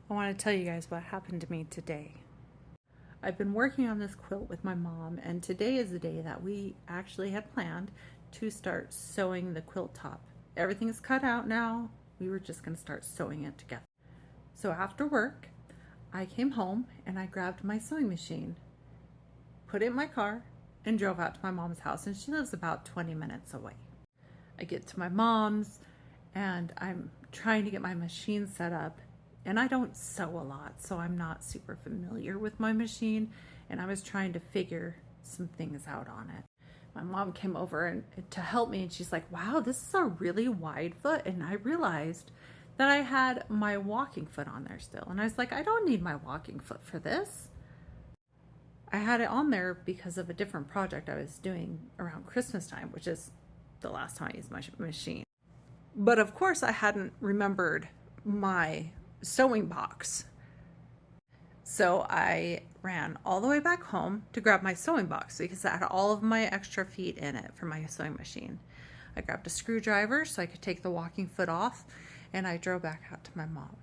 I want to tell you guys what happened to me today. I've been working on this quilt with my mom, and today is the day that we actually had planned to start sewing the quilt top. Everything's cut out now. We were just going to start sewing it together. So after work, I came home and I grabbed my sewing machine, put it in my car, and drove out to my mom's house, and she lives about 20 minutes away. I get to my mom's and I'm trying to get my machine set up, and I don't sew a lot, so I'm not super familiar with my machine, and I was trying to figure some things out on it. My mom came over and to help me, and she's like, wow, this is a really wide foot. And I realized that I had my walking foot on there still, and I was like, I don't need my walking foot for this. I had it on there because of a different project I was doing around Christmas time, which is the last time I used my machine. But of course I hadn't remembered my sewing box. So I ran all the way back home to grab my sewing box because it had all of my extra feet in it for my sewing machine. I grabbed a screwdriver so I could take the walking foot off, and I drove back out to my mom.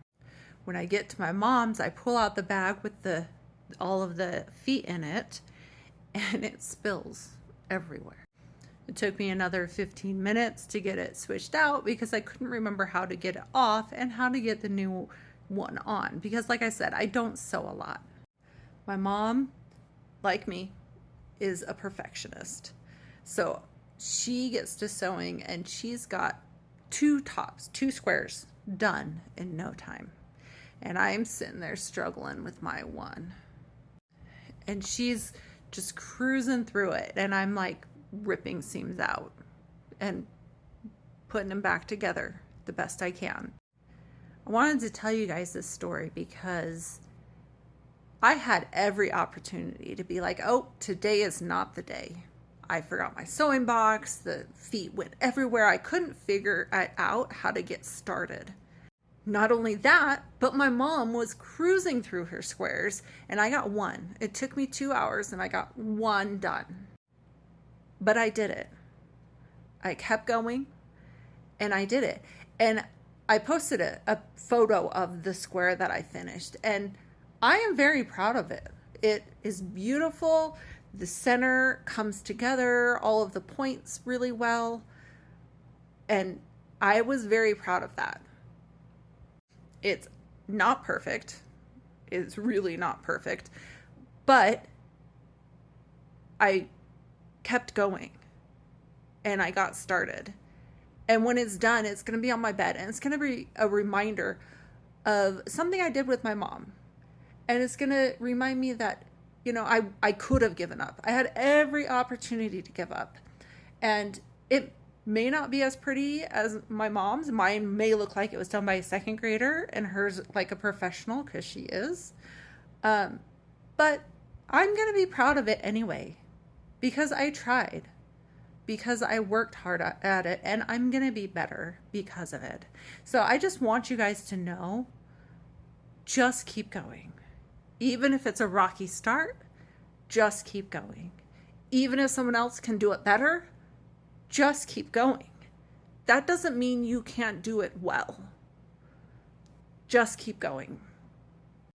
When I get to my mom's, I pull out the bag with all of the feet in it, and it spills everywhere. It took me another 15 minutes to get it switched out because I couldn't remember how to get it off and how to get the new one on, because like I said, I don't sew a lot. My mom, like me, is a perfectionist. So she gets to sewing and she's got 2 squares done in no time. And I'm sitting there struggling with my one. And she's just cruising through it, and I'm like ripping seams out and putting them back together the best I can. I wanted to tell you guys this story because I had every opportunity to be like, oh, today is not the day. I forgot my sewing box, the feet went everywhere. I couldn't figure out how to get started. Not only that, but my mom was cruising through her squares, and I got one. It took me 2 hours and I got one done. But I did it. I kept going and I did it. And I posted a photo of the square that I finished, and I am very proud of it. It is beautiful. The center comes together, all of the points really well. And I was very proud of that. It's not perfect. It's really not perfect. But I kept going and I got started. And when it's done, it's going to be on my bed, and it's going to be a reminder of something I did with my mom. And it's going to remind me that, I could have given up. I had every opportunity to give up. And it may not be as pretty as my mom's. Mine may look like it was done by a 2nd grader, and hers like a professional, because she is. But I'm going to be proud of it anyway, because I tried, because I worked hard at it, and I'm going to be better because of it. So I just want you guys to know, just keep going. Even if it's a rocky start, just keep going. Even if someone else can do it better, just keep going. That doesn't mean you can't do it well. Just keep going.